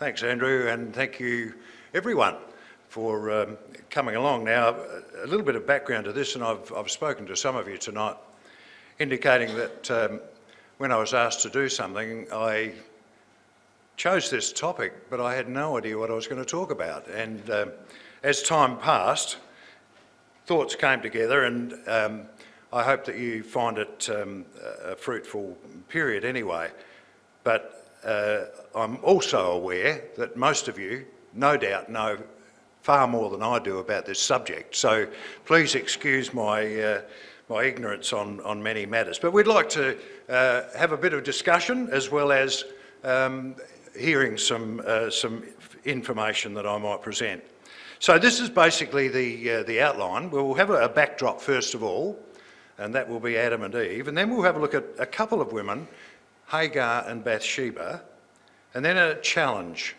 Thanks, Andrew, and thank you, everyone, for coming along. Now, a little bit of background to this, and I've spoken to some of you tonight, indicating that when I was asked to do something, I chose this topic, but I had no idea what I was going to talk about. And as time passed, thoughts came together, and I hope that you find it a fruitful period anyway. But I'm also aware that most of you, no doubt, know far more than I do about this subject. So please excuse my ignorance on many matters. But we'd like to have a bit of discussion, as well as hearing some information that I might present. So this is basically the outline. We'll have a backdrop first of all, and that will be Adam and Eve, and then we'll have a look at a couple of women, Hagar and Bathsheba, and then a challenge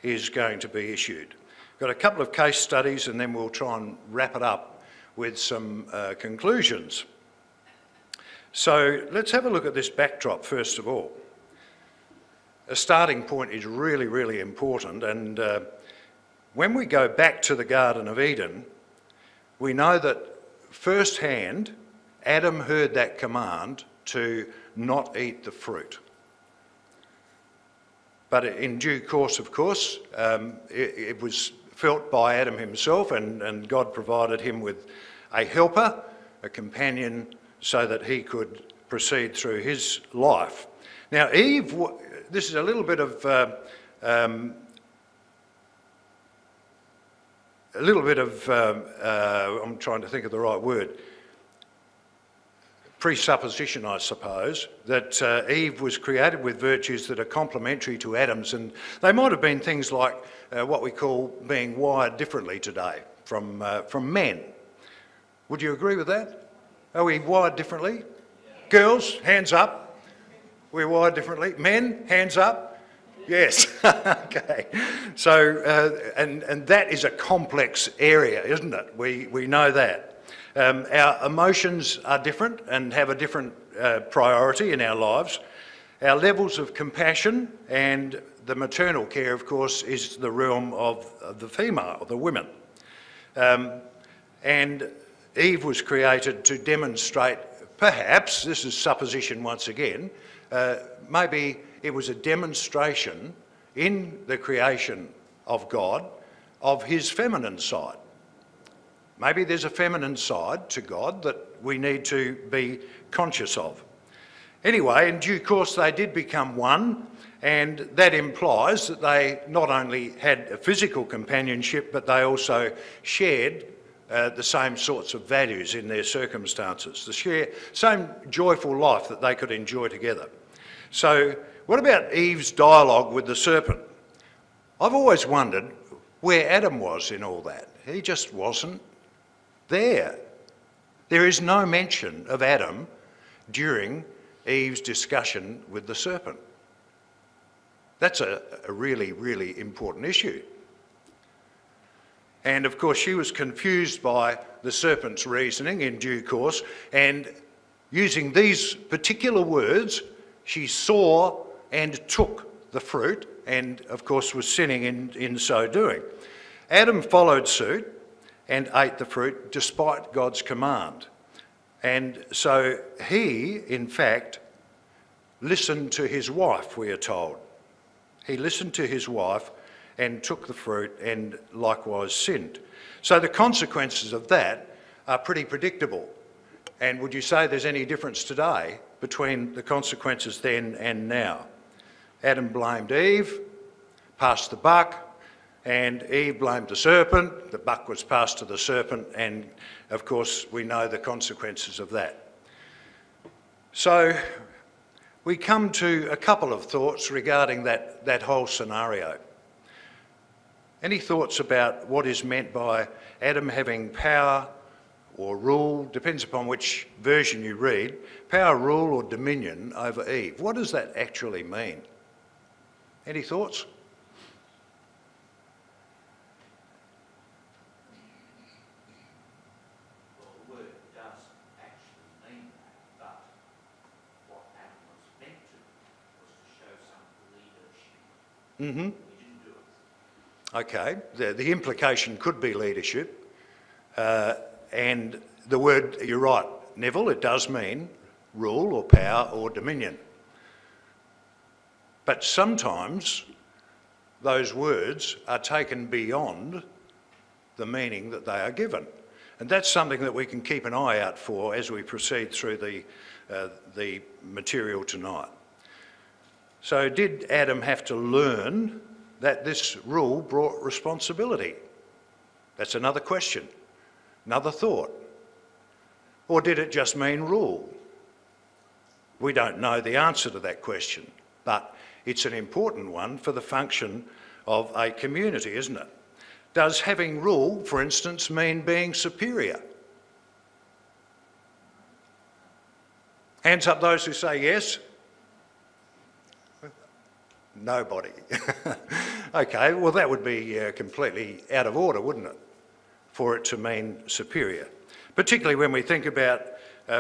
is going to be issued. Got a couple of case studies, and then we'll try and wrap it up with some conclusions. So let's have a look at this backdrop first of all. A starting point is really, really important, and when we go back to the Garden of Eden, we know that firsthand Adam heard that command to not eat the fruit. But in due course, of course, it was felt by Adam himself, and God provided him with a helper, a companion, so that he could proceed through his life. Now Eve, this is a little bit of I'm trying to think of the right word, presupposition, I suppose, that Eve was created with virtues that are complementary to Adam's, and they might have been things like what we call being wired differently today from men. Would you agree with that? Are we wired differently? Yeah. Girls, hands up. We're wired differently. Men, hands up. Yes. Okay. So, and that is a complex area, isn't it? We know that. Our emotions are different and have a different priority in our lives. Our levels of compassion and the maternal care, of course, is the realm of the female, the women. And Eve was created to demonstrate, perhaps, this is supposition once again, maybe it was a demonstration in the creation of God of his feminine side. Maybe there's a feminine side to God that we need to be conscious of. Anyway, in due course they did become one, and that implies that they not only had a physical companionship, but they also shared the same sorts of values in their circumstances, the same joyful life that they could enjoy together. So what about Eve's dialogue with the serpent? I've always wondered where Adam was in all that. He just wasn't there. There is no mention of Adam during Eve's discussion with the serpent. That's a really, really important issue. And of course she was confused by the serpent's reasoning in due course, and using these particular words, she saw and took the fruit, and of course was sinning in so doing. Adam followed suit and ate the fruit despite God's command. And so he, in fact, listened to his wife, we are told. He listened to his wife and took the fruit and likewise sinned. So the consequences of that are pretty predictable. And would you say there's any difference today between the consequences then and now? Adam blamed Eve, passed the buck, and Eve blamed the serpent. The buck was passed to the serpent, and of course we know the consequences of that. So we come to a couple of thoughts regarding that whole scenario. Any thoughts about what is meant by Adam having power or rule, depends upon which version you read, power, rule or dominion over Eve? What does that actually mean? Any thoughts? Well, the word does actually mean that, but what Adam was meant to was to show some leadership. Mm-hmm. We didn't Okay, the implication could be leadership, and the word, you're right, Neville, it does mean rule or power or dominion. But sometimes those words are taken beyond the meaning that they are given. And that's something that we can keep an eye out for as we proceed through the material tonight. So did Adam have to learn that this rule brought responsibility? That's another question, another thought. Or did it just mean rule? We don't know the answer to that question, but it's an important one for the function of a community, isn't it? Does having rule, for instance, mean being superior? Hands up those who say yes. Nobody. Okay, well that would be completely out of order, wouldn't it, for it to mean superior? Particularly when we think about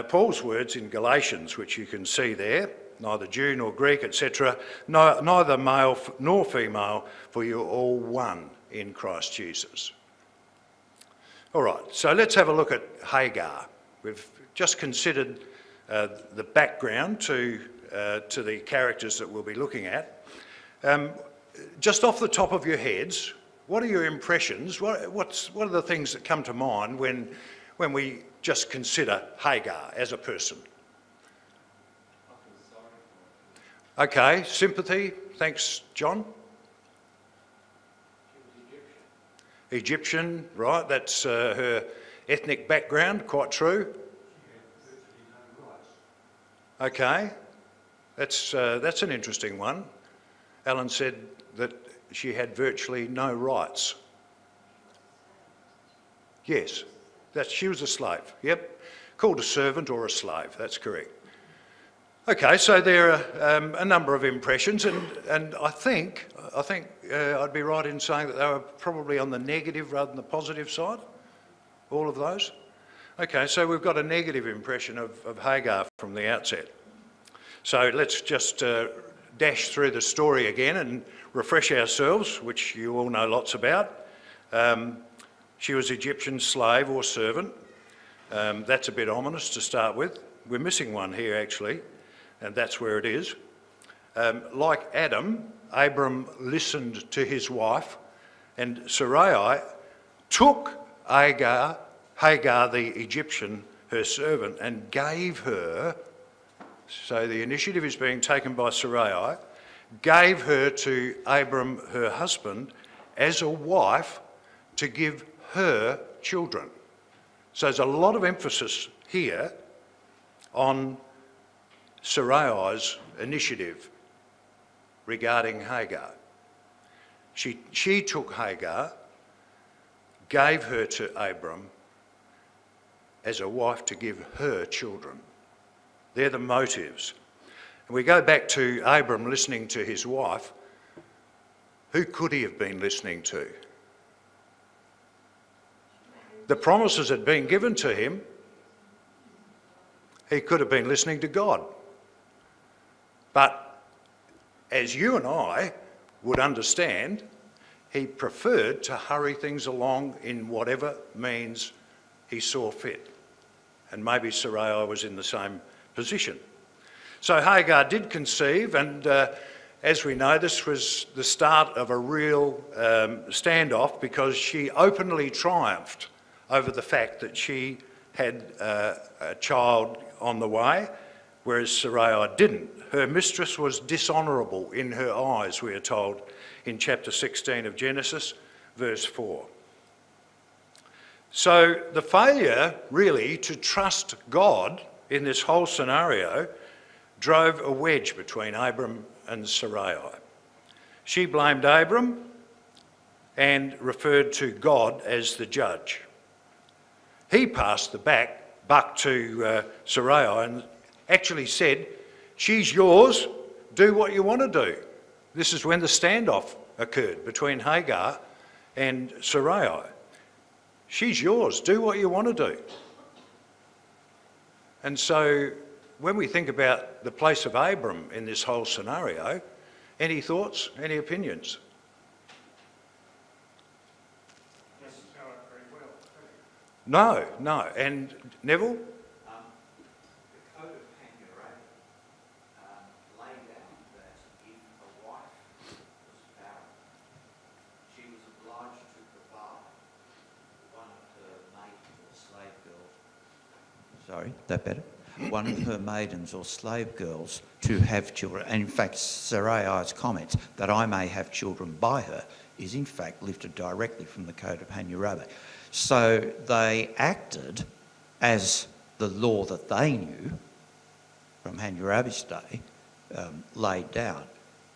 Paul's words in Galatians, which you can see there, neither Jew nor Greek, etc., neither male nor female, for you're all one in Christ Jesus. All right, so let's have a look at Hagar. We've just considered the background to the characters that we'll be looking at. Just off the top of your heads, what are your impressions? What are the things that come to mind when we just consider Hagar as a person? Okay, sympathy. Thanks, John. Egyptian, right, that's her ethnic background, quite true. Okay, that's an interesting one. Alan said that she had virtually no rights. Yes, she was a slave, yep. Called a servant or a slave, that's correct. Okay, so there are a number of impressions, and I think I'd be right in saying that they were probably on the negative rather than the positive side, all of those. Okay, so we've got a negative impression of Hagar from the outset. So let's just dash through the story again and refresh ourselves, which you all know lots about. She was Egyptian slave or servant. That's a bit ominous to start with. We're missing one here actually, and that's where it is. Like Adam, Abram listened to his wife, and Sarai took Hagar the Egyptian, her servant, and gave her, so the initiative is being taken by Sarai, gave her to Abram, her husband, as a wife to give her children. So there's a lot of emphasis here on Sarai's initiative regarding Hagar. She took Hagar, gave her to Abram as a wife to give her children. They're the motives. And we go back to Abram listening to his wife. Who could he have been listening to? The promises had been given to him. He could have been listening to God. But as you and I would understand, he preferred to hurry things along in whatever means he saw fit. And maybe Sarai was in the same position. So Hagar did conceive, and as we know, this was the start of a real standoff, because she openly triumphed over the fact that she had a child on the way, whereas Sarai didn't. Her mistress was dishonourable in her eyes, we are told in chapter 16 of Genesis, verse 4. So the failure, really, to trust God in this whole scenario drove a wedge between Abram and Sarai. She blamed Abram and referred to God as the judge. He passed the buck to Sarai and actually said, "She's yours, do what you want to do." This is when the standoff occurred between Hagar and Sarai. She's yours, do what you want to do. And so when we think about the place of Abram in this whole scenario, any thoughts, any opinions? No, no. And Neville? The Code of Hammurabi laid out that if a wife was barren, she was obliged to provide one of her maidens or slave girls. Sorry, that better? One of her maidens or slave girls to have children. And in fact, Sarai's comment that I may have children by her is in fact lifted directly from the Code of Hammurabi. So they acted as the law that they knew from Hammurabi's day laid down.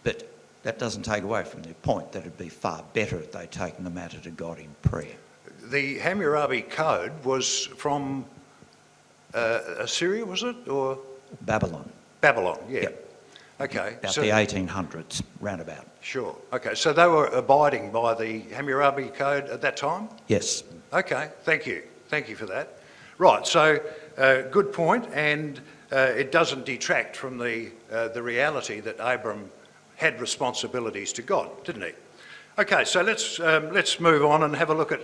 But that doesn't take away from their point that it'd be far better if they'd taken the matter to God in prayer. The Hammurabi Code was from Assyria, was it? Or Babylon. Babylon, yeah. Yep. Okay. About the 1800s, roundabout. Sure. Okay, so they were abiding by the Hammurabi Code at that time? Yes. Okay, thank you. Thank you for that. Right, so good point, and it doesn't detract from the reality that Abram had responsibilities to God, didn't he? Okay, so let's move on and have a look at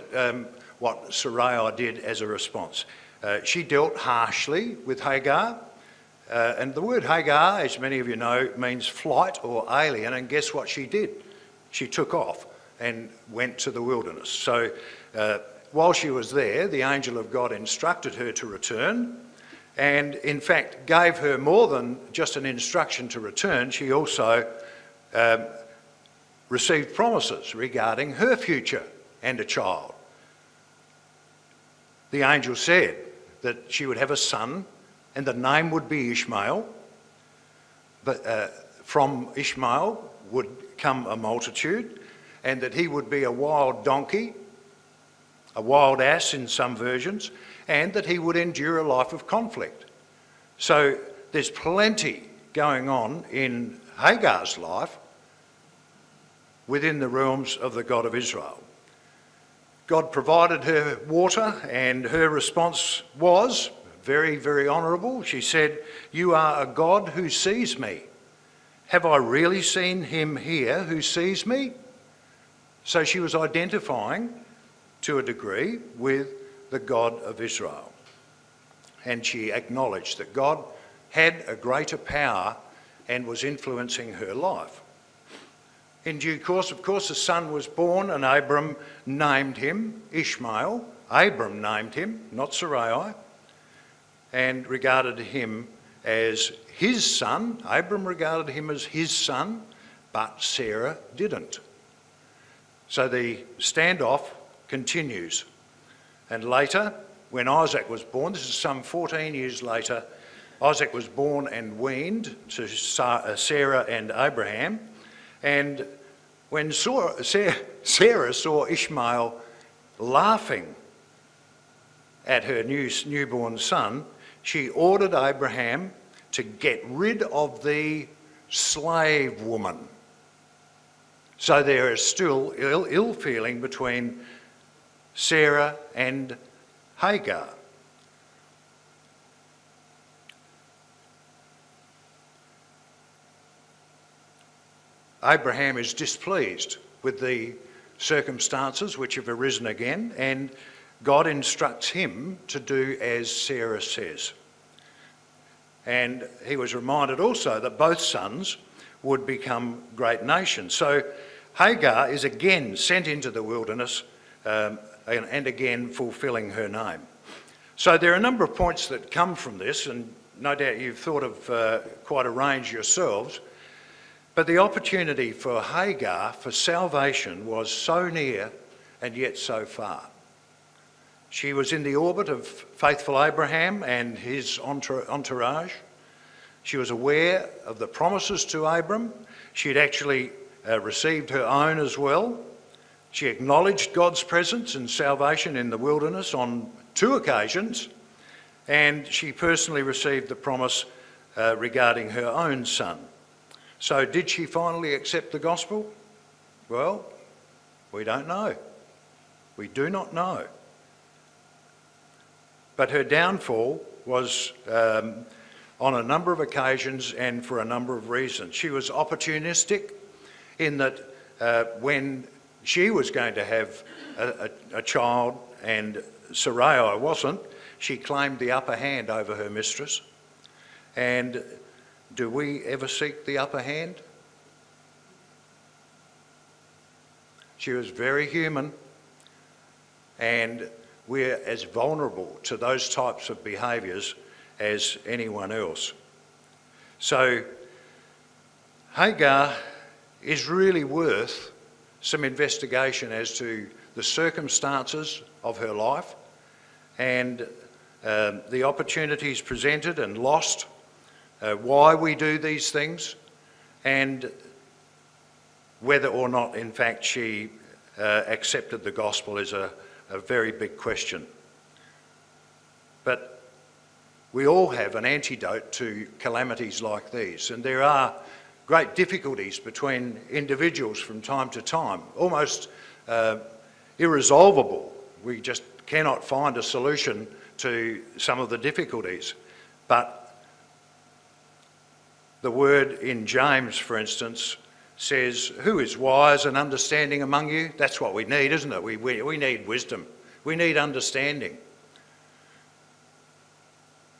what Sarai did as a response. She dealt harshly with Hagar, and the word Hagar, as many of you know, means flight or alien, and guess what she did? She took off and went to the wilderness. So while she was there, the angel of God instructed her to return, and in fact gave her more than just an instruction to return. She also received promises regarding her future and a child. The angel said that she would have a son and the name would be Ishmael, but from Ishmael would come a multitude, and that he would be a wild donkey, a wild ass in some versions, and that he would endure a life of conflict. So there's plenty going on in Hagar's life within the realms of the God of Israel. God provided her water, and her response was very, very honourable. She said, "You are a God who sees me. Have I really seen him here who sees me?" So she was identifying to a degree with the God of Israel. And she acknowledged that God had a greater power and was influencing her life. In due course, of course, a son was born, and Abram named him Ishmael. Abram named him, not Sarai, and regarded him as his son. Abram regarded him as his son, but Sarah didn't. So the standoff continues. And later, when Isaac was born, this is some 14 years later, Isaac was born and weaned to Sarah and Abraham. And when Sarah saw Ishmael laughing at her newborn son, she ordered Abraham to get rid of the slave woman. So there is still ill feeling between Sarah and Hagar. Abraham is displeased with the circumstances which have arisen again, and God instructs him to do as Sarah says. And he was reminded also that both sons would become great nations. So Hagar is again sent into the wilderness and again fulfilling her name. So there are a number of points that come from this, and no doubt you've thought of quite a range yourselves. But the opportunity for Hagar for salvation was so near and yet so far. She was in the orbit of faithful Abraham and his entourage. She was aware of the promises to Abram. She had actually received her own as well. She acknowledged God's presence and salvation in the wilderness on 2 occasions, and she personally received the promise regarding her own son. So did she finally accept the gospel? Well, we don't know. We do not know. But her downfall was on a number of occasions and for a number of reasons. She was opportunistic in that when she was going to have a child and Sarai wasn't. She claimed the upper hand over her mistress. And do we ever seek the upper hand? She was very human, and we're as vulnerable to those types of behaviours as anyone else. So Hagar is really worth some investigation as to the circumstances of her life and the opportunities presented and lost, why we do these things, and whether or not, in fact, she accepted the gospel is a very big question. But we all have an antidote to calamities like these, and there are great difficulties between individuals from time to time, almost irresolvable. We just cannot find a solution to some of the difficulties. But the word in James, for instance, says, who is wise and understanding among you? That's what we need, isn't it? We need wisdom. We need understanding.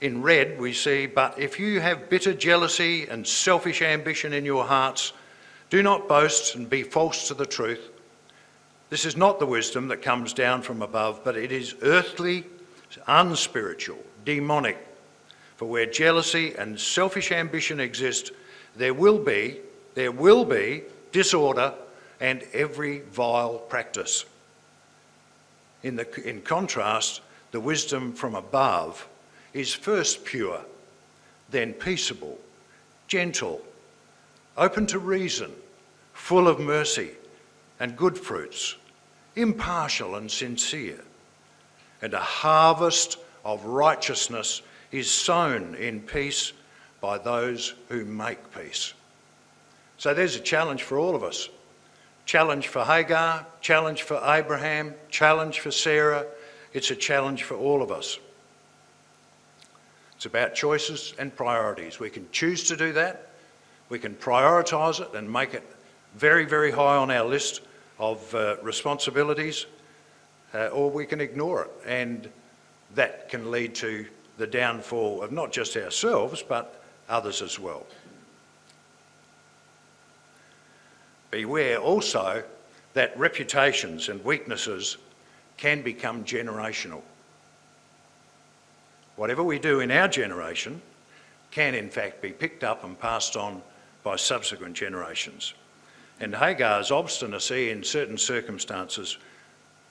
In red we see, but if you have bitter jealousy and selfish ambition in your hearts, do not boast and be false to the truth. This is not the wisdom that comes down from above, but it is earthly, unspiritual, demonic. For where jealousy and selfish ambition exist, there will be disorder and every vile practice. In contrast, the wisdom from above is first pure, then peaceable, gentle, open to reason, full of mercy and good fruits, impartial and sincere. And a harvest of righteousness is sown in peace by those who make peace. So there's a challenge for all of us. Challenge for Hagar, challenge for Abraham, challenge for Sarah. It's a challenge for all of us. It's about choices and priorities. We can choose to do that. We can prioritise it and make it very, very high on our list of responsibilities, or we can ignore it. And that can lead to the downfall of not just ourselves, but others as well. Beware also that reputations and weaknesses can become generational. Whatever we do in our generation can in fact be picked up and passed on by subsequent generations. And Hagar's obstinacy in certain circumstances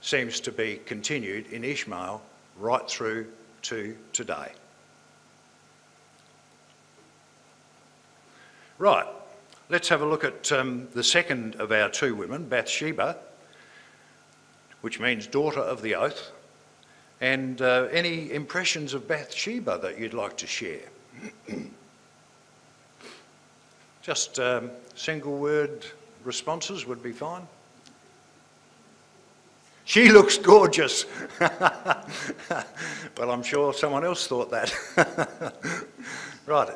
seems to be continued in Ishmael right through to today. Right, let's have a look at the second of our two women, Bathsheba, which means daughter of the oath. And any impressions of Bathsheba that you'd like to share? Just single word responses would be fine. She looks gorgeous. Well, I'm sure someone else thought that. Right.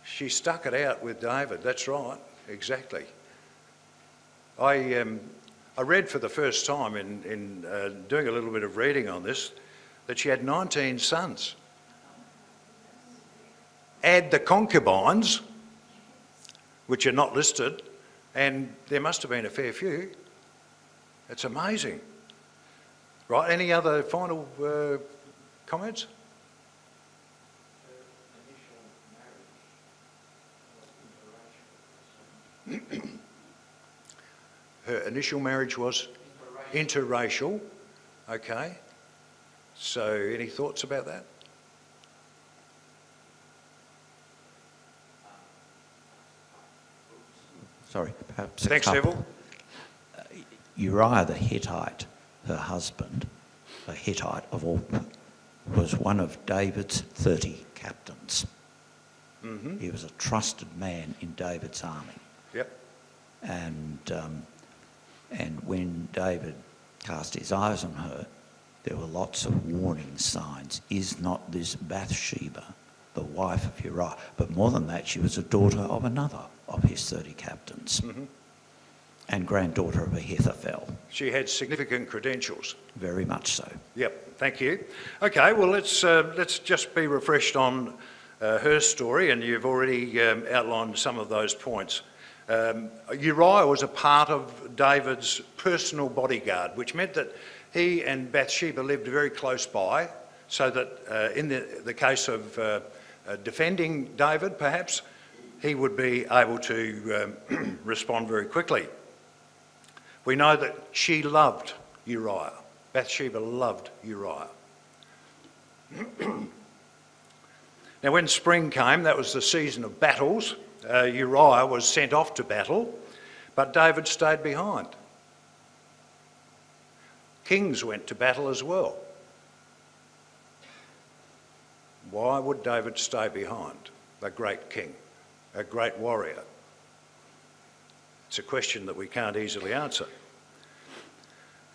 She stuck it out with David, that's right, exactly. I read for the first time in doing a little bit of reading on this that she had 19 sons. Add the concubines, which are not listed, and there must have been a fair few. It's amazing. Right, any other final comments? Her initial marriage was interracial. Okay. So any thoughts about that? Sorry, perhaps a Thanks, couple. Neville. Uriah the Hittite, her husband, a Hittite of all, was one of David's 30 captains. Mm-hmm. He was a trusted man in David's army. Yep. And when David cast his eyes on her, there were lots of warning signs. Is not this Bathsheba the wife of Uriah? But more than that, she was a daughter of another of his 30 captains. Mm-hmm. And granddaughter of Ahithophel. She had significant credentials. Very much so. Yep, thank you. Okay, well, let's just be refreshed on her story, and you've already outlined some of those points. Uriah was a part of David's personal bodyguard, which meant that he and Bathsheba lived very close by, so that in the case of defending David, perhaps, he would be able to respond very quickly. We know that she loved Uriah. Bathsheba loved Uriah. Now, when spring came, that was the season of battles. Uriah was sent off to battle, but David stayed behind. Kings went to battle as well. Why would David stay behind? A great king, a great warrior. It's a question that we can't easily answer.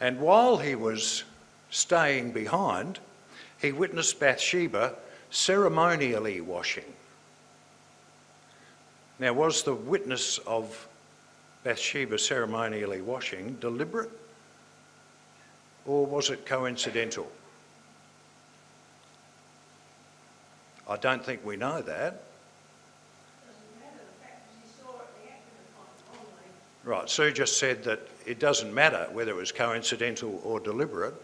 And while he was staying behind, he witnessed Bathsheba ceremonially washing. Now, was the witness of Bathsheba ceremonially washing deliberate, or was it coincidental? I don't think we know that. Right, Sue just said that it doesn't matter whether it was coincidental or deliberate.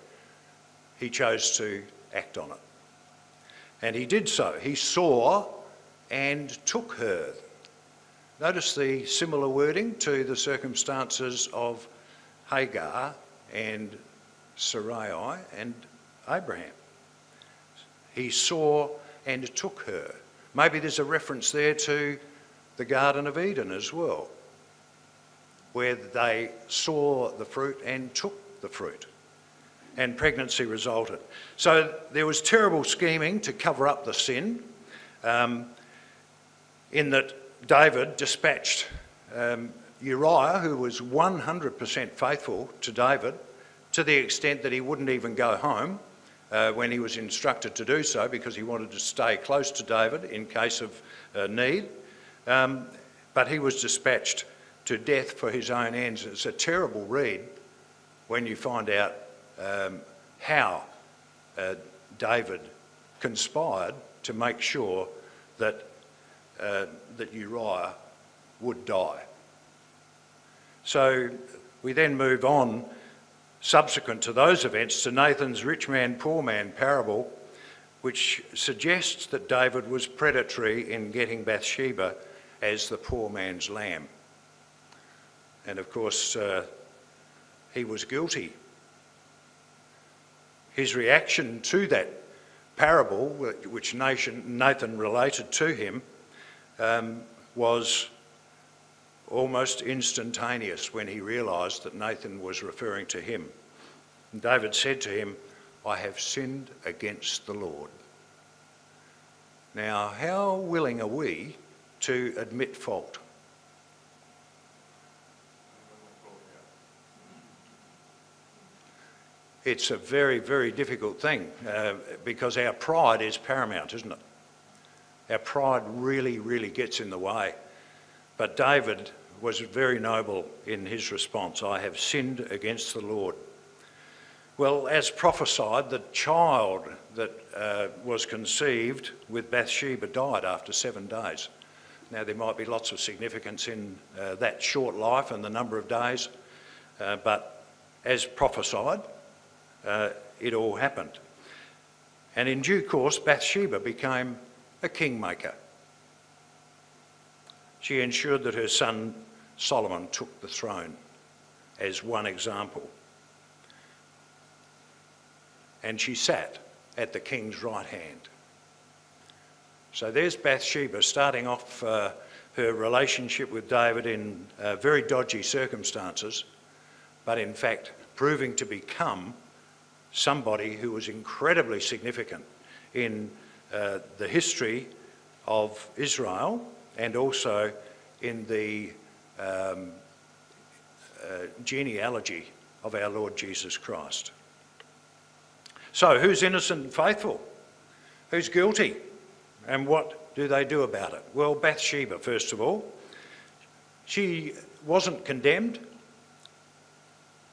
He chose to act on it. And he did so. He saw and took her. Notice the similar wording to the circumstances of Hagar and Sarai and Abraham. He saw and took her. Maybe there's a reference there to the Garden of Eden as well, where they saw the fruit and took the fruit, and pregnancy resulted. So there was terrible scheming to cover up the sin, in that David dispatched Uriah, who was 100% faithful to David, to the extent that he wouldn't even go home when he was instructed to do so, because he wanted to stay close to David in case of need. But he was dispatched to death for his own ends. It's a terrible read when you find out how David conspired to make sure that Uriah would die. So we then move on, subsequent to those events, to Nathan's rich man, poor man parable, which suggests that David was predatory in getting Bathsheba as the poor man's lamb. And of course, he was guilty. His reaction to that parable, which Nathan related to him, was almost instantaneous when he realised that Nathan was referring to him. And David said to him, "I have sinned against the Lord." Now, how willing are we to admit fault? It's a very, very difficult thing because our pride is paramount, isn't it? Our pride really, really gets in the way. But David was very noble in his response. "I have sinned against the Lord." Well, as prophesied, the child that was conceived with Bathsheba died after 7 days. Now, there might be lots of significance in that short life and the number of days, but as prophesied, it all happened. And in due course, Bathsheba became a kingmaker. She ensured that her son Solomon took the throne as one example. And she sat at the king's right hand. So there's Bathsheba starting off her relationship with David in very dodgy circumstances, but in fact proving to become somebody who was incredibly significant in the history of Israel and also in the genealogy of our Lord Jesus Christ. So who's innocent and faithful? Who's guilty? And what do they do about it? Well, Bathsheba, first of all, she wasn't condemned.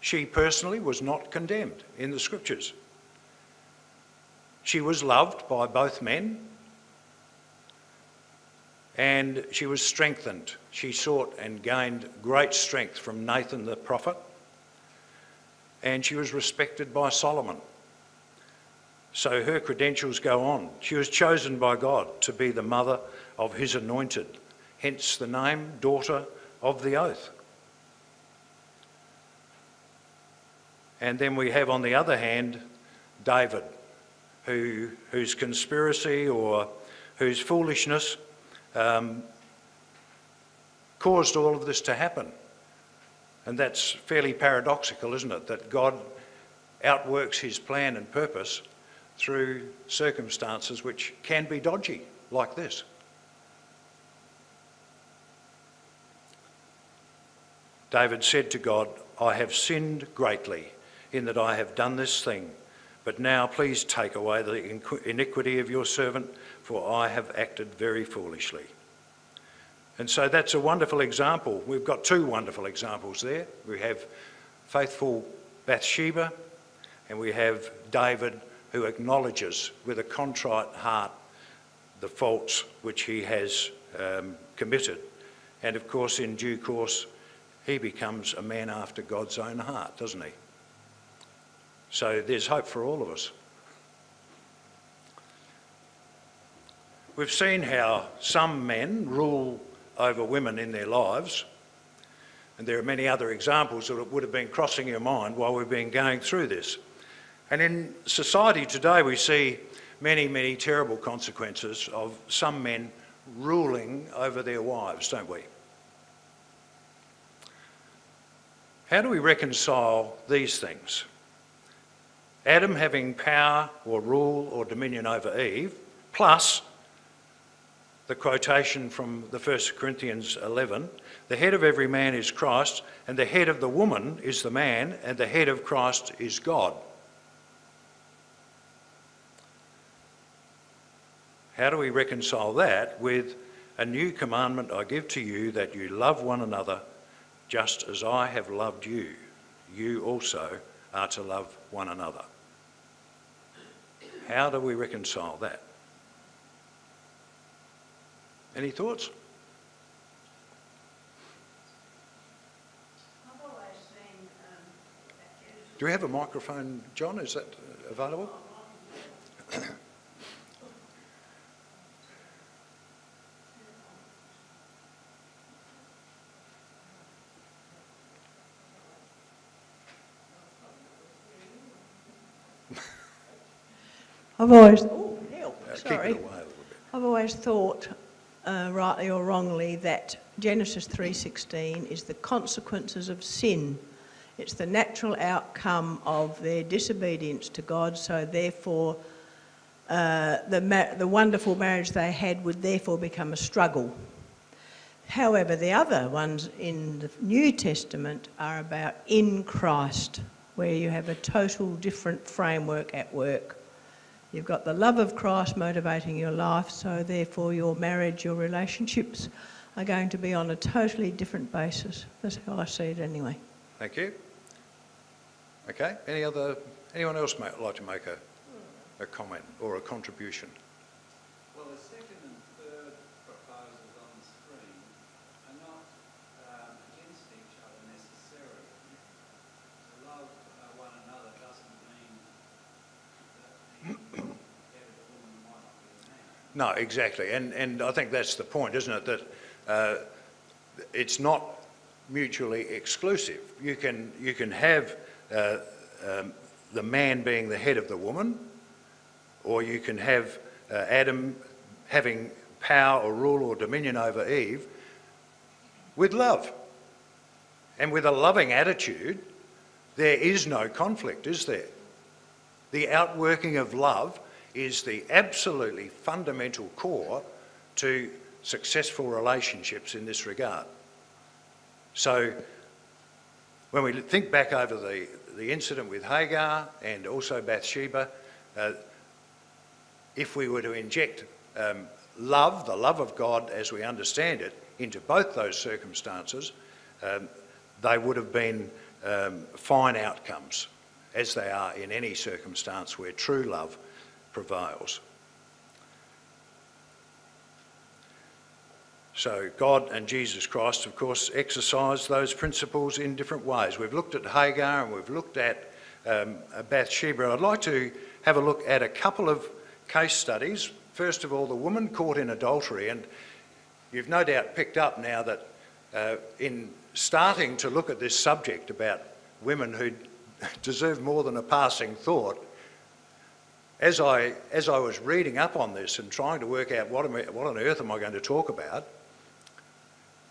she personally was not condemned in the scriptures. She was loved by both men, and she was strengthened. She sought and gained great strength from Nathan the prophet, and she was respected by Solomon. So her credentials go on. She was chosen by God to be the mother of his anointed, hence the name Daughter of the Oath. And then we have on the other hand David, whose conspiracy or whose foolishness caused all of this to happen. And that's fairly paradoxical, isn't it? That God outworks his plan and purpose through circumstances which can be dodgy, like this. David said to God, "I have sinned greatly in that I have done this thing, but now please take away the iniquity of your servant, for I have acted very foolishly." And so that's a wonderful example. We've got two wonderful examples there. We have faithful Bathsheba, and we have David, who acknowledges with a contrite heart the faults which he has committed. And of course, in due course, he becomes a man after God's own heart, doesn't he? So there's hope for all of us. We've seen how some men rule over women in their lives, and there are many other examples that would have been crossing your mind while we've been going through this. And in society today we see many, many terrible consequences of some men ruling over their wives, don't we? How do we reconcile these things? Adam having power or rule or dominion over Eve, plus the quotation from the 1 Corinthians 11, the head of every man is Christ, and the head of the woman is the man, and the head of Christ is God. How do we reconcile that with a new commandment I give to you, that you love one another just as I have loved you? You also are to love one another. How do we reconcile that? Any thoughts? I've always seen Do we have a microphone, John? Is that available? I've always Keep it away a little bit. I've always thought, rightly or wrongly, that Genesis 3:16 is the consequences of sin. It's the natural outcome of their disobedience to God, so therefore the wonderful marriage they had would therefore become a struggle. However, the other ones in the New Testament are about in Christ, where you have a total different framework at work. You've got the love of Christ motivating your life, so therefore your marriage, your relationships are going to be on a totally different basis. That's how I see it anyway. Thank you. Okay, anyone else like to make a comment or a contribution? Well, the second and third proposals on the screen are not against each other necessarily. To love one another doesn't mean that the head of the woman might not be a man. No, exactly, and I think that's the point, isn't it? That it's not mutually exclusive. You can have the man being the head of the woman, or you can have Adam having power or rule or dominion over Eve with love. And with a loving attitude, there is no conflict, is there? The outworking of love is the absolutely fundamental core to successful relationships in this regard. So when we think back over the incident with Hagar and also Bathsheba, if we were to inject love, the love of God as we understand it, into both those circumstances, they would have been fine outcomes, as they are in any circumstance where true love prevails. So God and Jesus Christ, of course, exercised those principles in different ways. We've looked at Hagar and we've looked at Bathsheba. I'd like to have a look at a couple of case studies. First of all, the woman caught in adultery, and you've no doubt picked up now that in starting to look at this subject about women who deserve more than a passing thought, as I was reading up on this and trying to work out what on earth am I going to talk about,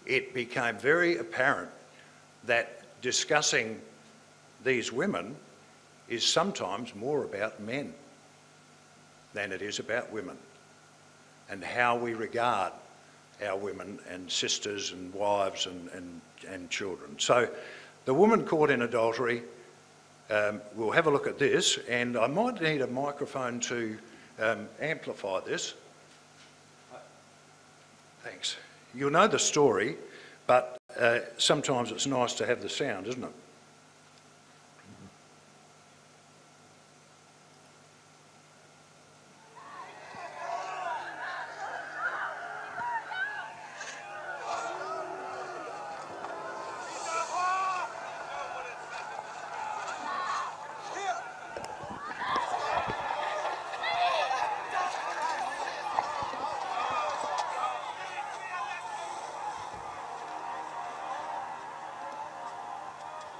it became very apparent that discussing these women is sometimes more about men than it is about women, and how we regard our women and sisters and wives and children. So the woman caught in adultery, we'll have a look at this, and I might need a microphone to amplify this. Thanks. You'll know the story, but sometimes it's nice to have the sound, isn't it?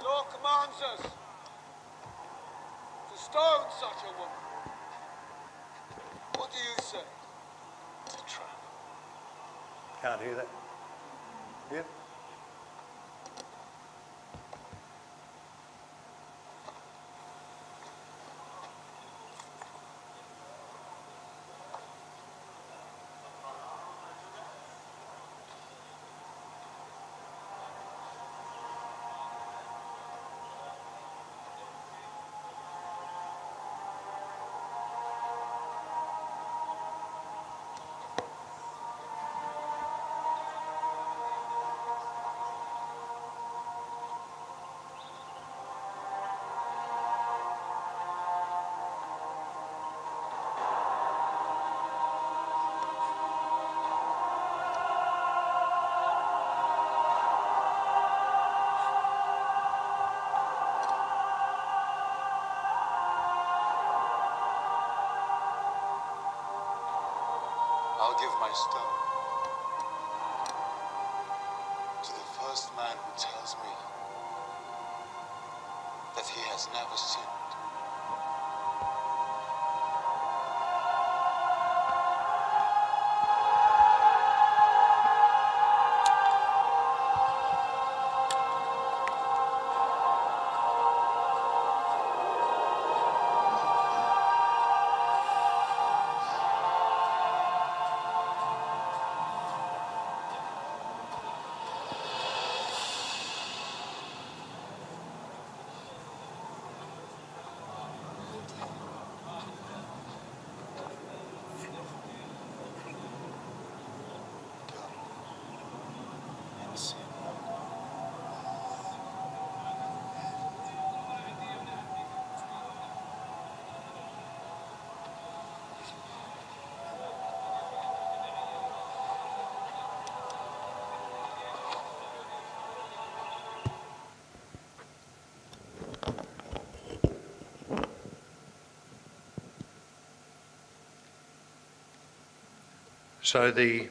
Law commands us to stone such a woman. What do you say? It's a trap. Can't hear that. Yeah. I'll give my stone to the first man who tells me that he has never sinned. So the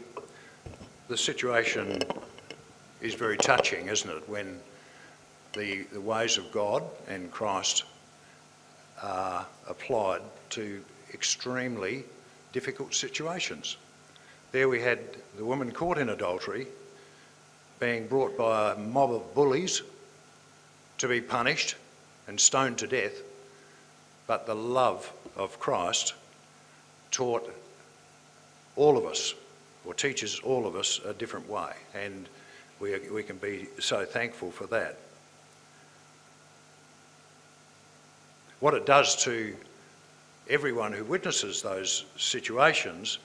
situation is very touching, isn't it, when the ways of God and Christ are applied to extremely difficult situations. There we had the woman caught in adultery being brought by a mob of bullies to be punished and stoned to death, but the love of Christ taught all of us, or teaches all of us, a different way, and we can be so thankful for that. What it does to everyone who witnesses those situations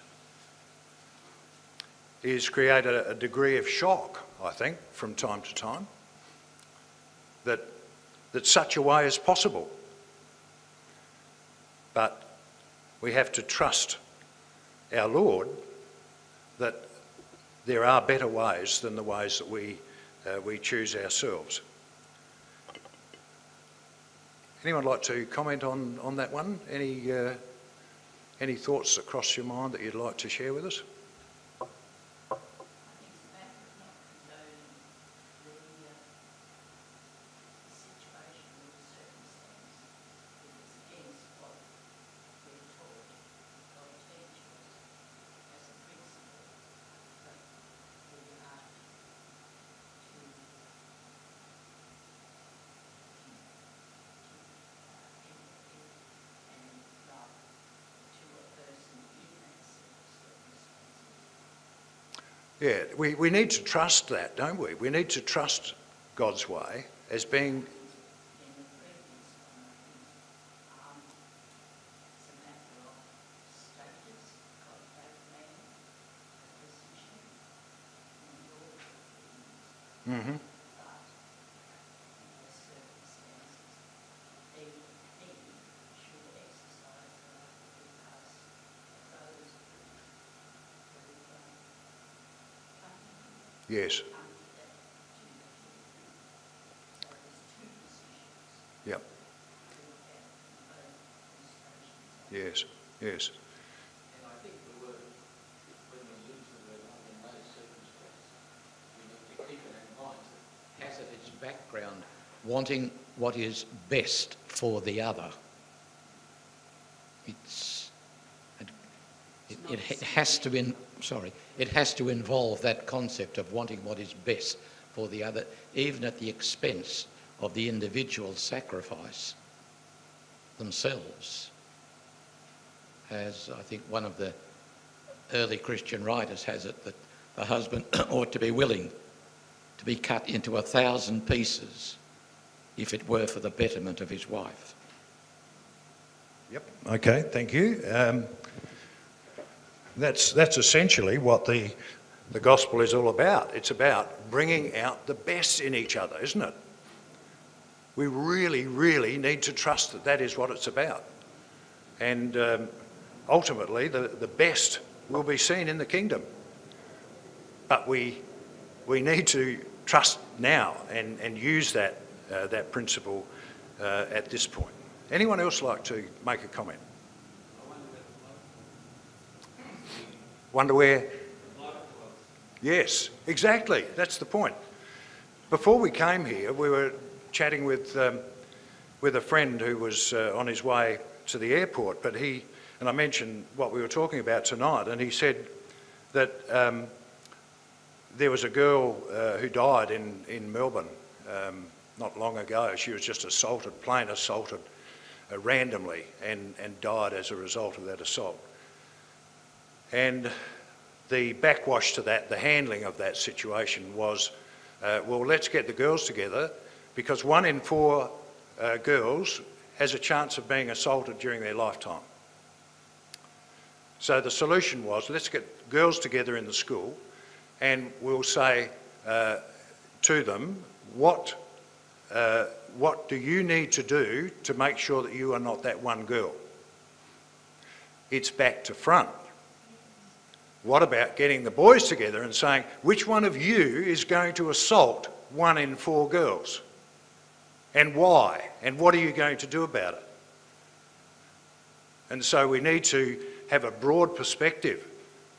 is create a degree of shock, I think, from time to time, that that such a way is possible. But we have to trust our Lord that there are better ways than the ways that we choose ourselves. Anyone like to comment on that one? Any thoughts that cross your mind that you'd like to share with us? Yeah, we need to trust that, don't we? We need to trust God's way as being... Mm-hmm. Yes. Yep. Yes, yes. And I think the word, when we use the word love in those circumstances, we need to keep it in mind that it has at its background wanting what is best for the other. It has to involve that concept of wanting what is best for the other, even at the expense of the individual's sacrifice themselves. As I think one of the early Christian writers has it, that the husband ought to be willing to be cut into 1,000 pieces if it were for the betterment of his wife. Yep. Okay, thank you. That's essentially what the gospel is all about. It's about bringing out the best in each other, isn't it? We really, really need to trust that that is what it's about. And ultimately, the best will be seen in the kingdom. But we need to trust now and use that principle at this point. Anyone else like to make a comment? Wonder where? Yes, exactly. That's the point. Before we came here, we were chatting with a friend who was on his way to the airport, but and I mentioned what we were talking about tonight, and he said that there was a girl who died in Melbourne not long ago. She was just assaulted, plain assaulted, randomly, and died as a result of that assault. And the backwash to that, the handling of that situation was, well, let's get the girls together, because 1 in 4 girls has a chance of being assaulted during their lifetime. So the solution was, let's get girls together in the school and we'll say to them, what do you need to do to make sure that you are not that one girl? It's back to front. What about getting the boys together and saying, which one of you is going to assault 1 in 4 girls? And why? And what are you going to do about it? And so we need to have a broad perspective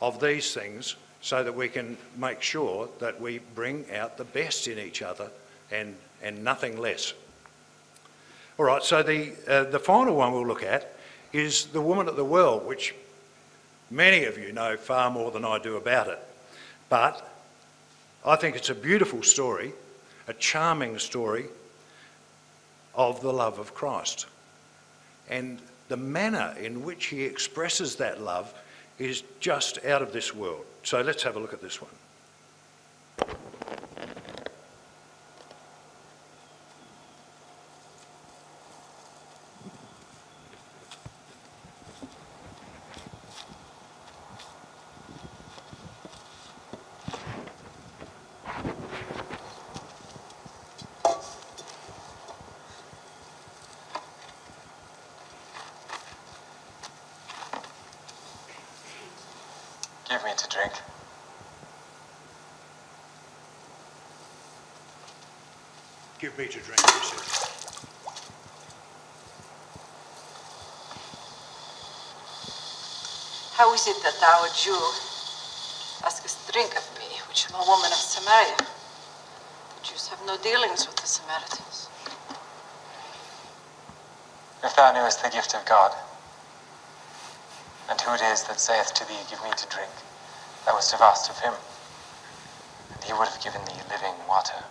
of these things so that we can make sure that we bring out the best in each other and nothing less. All right, so the final one we'll look at is the woman at the well, which many of you know far more than I do about it. But I think it's a beautiful story, a charming story of the love of Christ. And the manner in which he expresses that love is just out of this world. So let's have a look at this one. give me to drink? Give me to drink, he said. How is it that thou, a Jew, askest drink of me, which am a woman of Samaria? The Jews have no dealings with the Samaritans. If thou knewest the gift of God, and who it is that saith to thee, give me to drink, thou wouldst have asked of him, and he would have given thee living water.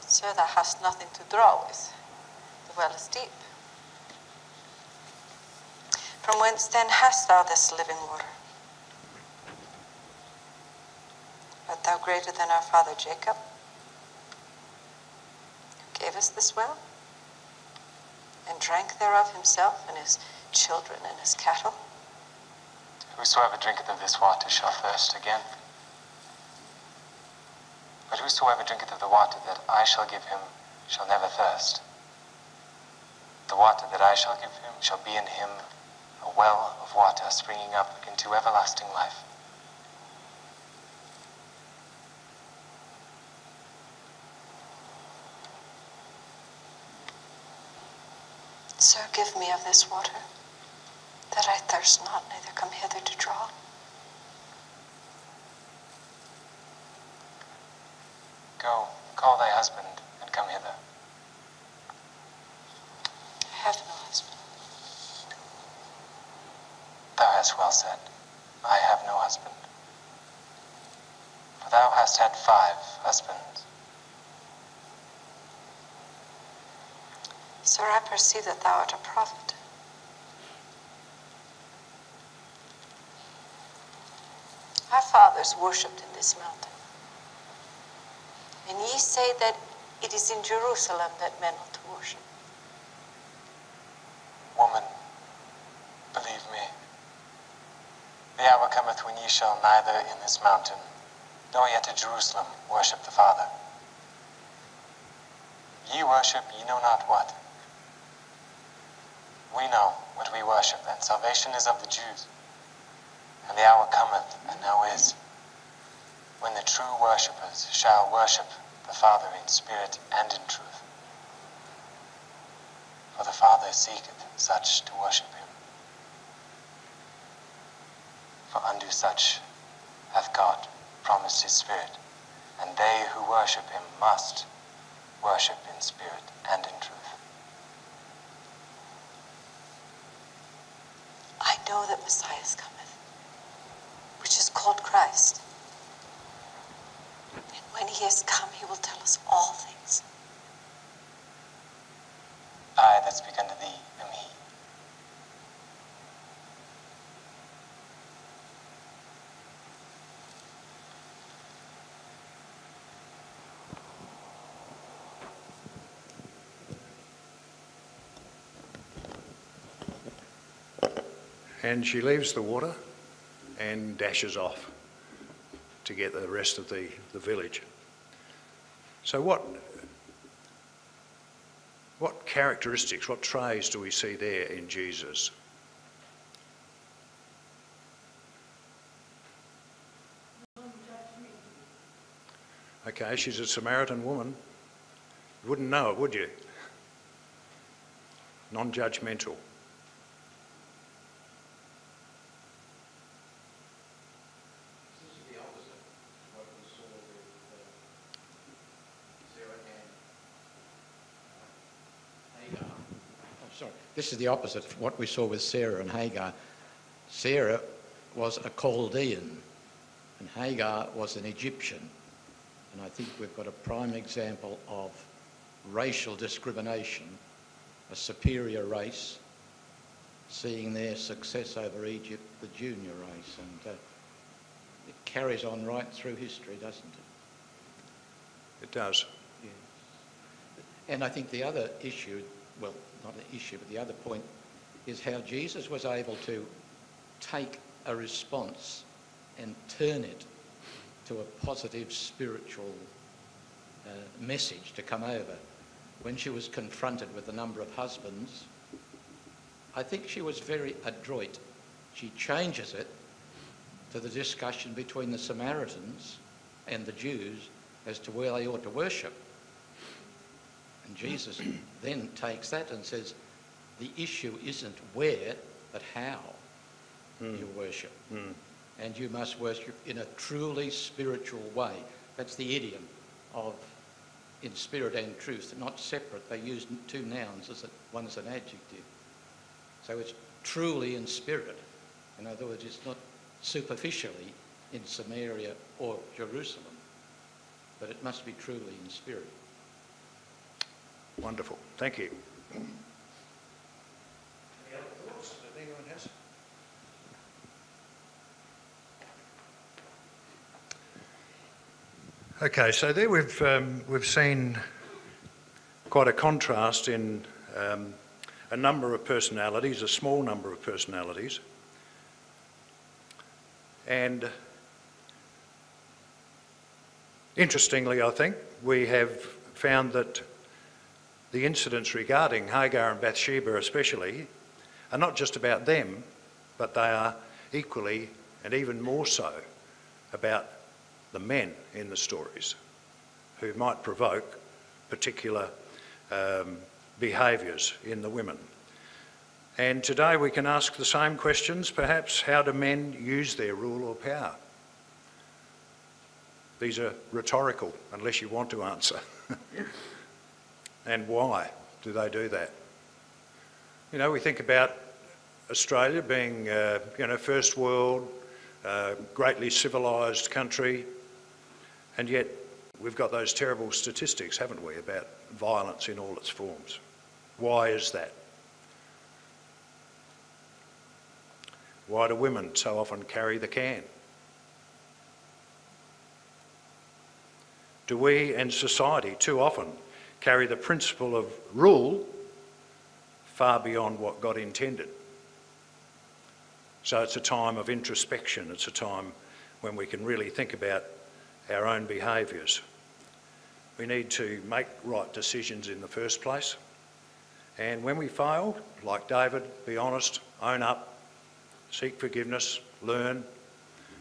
Sir, thou hast nothing to draw with. The well is deep. From whence then hast thou this living water? Art thou greater than our father Jacob, who gave us this well, and drank thereof himself, and his children, and his cattle? Whosoever drinketh of this water shall thirst again. But whosoever drinketh of the water that I shall give him shall never thirst. The water that I shall give him shall be in him a well of water springing up into everlasting life. Sir, give me of this water, that I thirst not, neither come hither to draw. Go, call thy husband, and come hither. I have no husband. Thou hast well said, I have no husband. For thou hast had 5 husbands. Sir, I perceive that thou art a prophet. Our fathers worshipped in this mountain. And ye say that it is in Jerusalem that men ought to worship. Woman, believe me, the hour cometh when ye shall neither in this mountain, nor yet at Jerusalem, worship the Father. Ye worship ye know not what. We know what we worship, and salvation is of the Jews. And the hour cometh, and now is, when the true worshippers shall worship the Father in spirit and in truth. For the Father seeketh such to worship him. For unto such hath God promised his Spirit, and they who worship him must worship in spirit and in truth. I know that Messiah cometh, which is called Christ. And when he is come, he will tell us all things. I that speak unto thee am he. And she leaves the water and dashes off to get the rest of the village. So what characteristics, what traits do we see there in Jesus? Okay, she's a Samaritan woman. You wouldn't know it, would you? Non-judgmental. This is the opposite of what we saw with Sarah and Hagar. Sarah was a Chaldean and Hagar was an Egyptian. And I think we've got a prime example of racial discrimination, a superior race seeing their success over Egypt, the junior race. And it carries on right through history, doesn't it? It does. Yes. And I think the other issue, well, not an issue, but the other point is how Jesus was able to take a response and turn it to a positive spiritual message to come over. When she was confronted with the number of husbands, I think she was very adroit. She changes it to the discussion between the Samaritans and the Jews as to where they ought to worship. And Jesus then takes that and says, the issue isn't where, but how you worship. And you must worship in a truly spiritual way. That's the idiom of in spirit and truth, not separate. They use two nouns, one as an adjective. So it's truly in spirit. In other words, it's not superficially in Samaria or Jerusalem, but it must be truly in spirit. Wonderful. Thank you. Any other thoughts that anyone has? Okay, so there we've seen quite a contrast in a number of personalities, a small number of personalities, and interestingly, I think we have found that the incidents regarding Hagar and Bathsheba especially are not just about them, but they are equally and even more so about the men in the stories who might provoke particular behaviours in the women. And today we can ask the same questions, perhaps: how do men use their rule or power? These are rhetorical, unless you want to answer. And why do they do that? You know, we think about Australia being, first world, greatly civilised country, and yet we've got those terrible statistics, haven't we, about violence in all its forms. Why is that? Why do women so often carry the can? Do we and society too often carry the principle of rule far beyond what God intended? So it's a time of introspection. It's a time when we can really think about our own behaviours. We need to make right decisions in the first place. And when we fail, like David, be honest, own up, seek forgiveness, learn,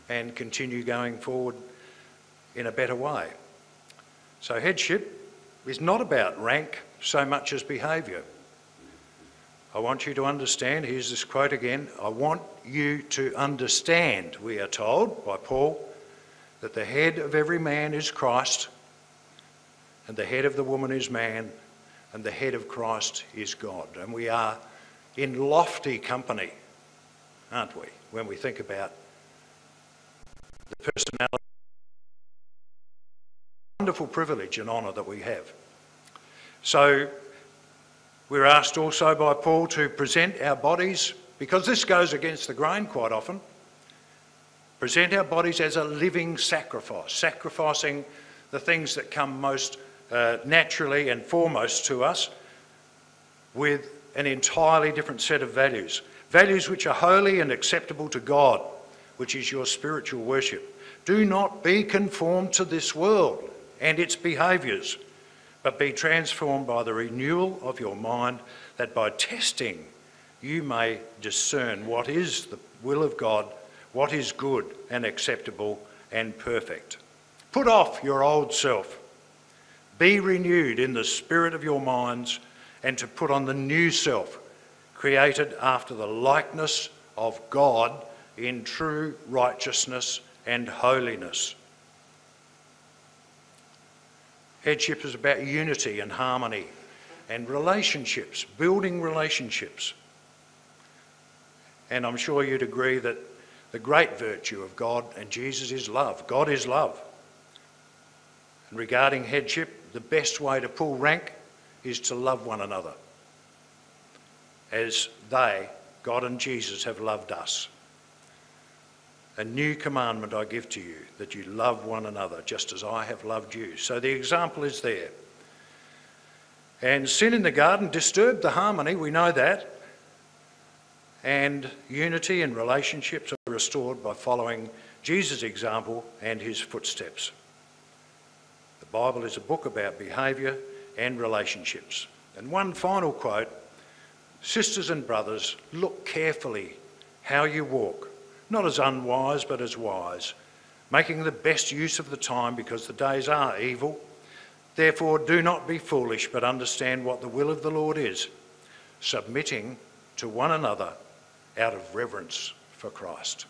and continue going forward in a better way. So headship is not about rank so much as behaviour. I want you to understand, here's this quote again, I want you to understand, we are told by Paul, that the head of every man is Christ, and the head of the woman is man, and the head of Christ is God. And we are in lofty company, aren't we, when we think about the personality, wonderful privilege and honour that we have. So we're asked also by Paul to present our bodies, because this goes against the grain quite often, present our bodies as a living sacrifice, sacrificing the things that come most naturally and foremost to us with an entirely different set of values. Values which are holy and acceptable to God, which is your spiritual worship. Do not be conformed to this world and its behaviours, but be transformed by the renewal of your mind, that by testing you may discern what is the will of God, what is good and acceptable and perfect. Put off your old self, be renewed in the spirit of your minds, and to put on the new self, created after the likeness of God in true righteousness and holiness. Headship is about unity and harmony and relationships, building relationships. And I'm sure you'd agree that the great virtue of God and Jesus is love. God is love. And regarding headship, the best way to pull rank is to love one another as they, God and Jesus, have loved us. A new commandment I give to you, that you love one another just as I have loved you. So the example is there. And sin in the garden disturbed the harmony, we know that. And unity and relationships are restored by following Jesus' example and his footsteps. The Bible is a book about behaviour and relationships. And one final quote, Sisters and brothers, look carefully how you walk, not as unwise but as wise, making the best use of the time because the days are evil. Therefore do not be foolish but understand what the will of the Lord is, submitting to one another out of reverence for Christ.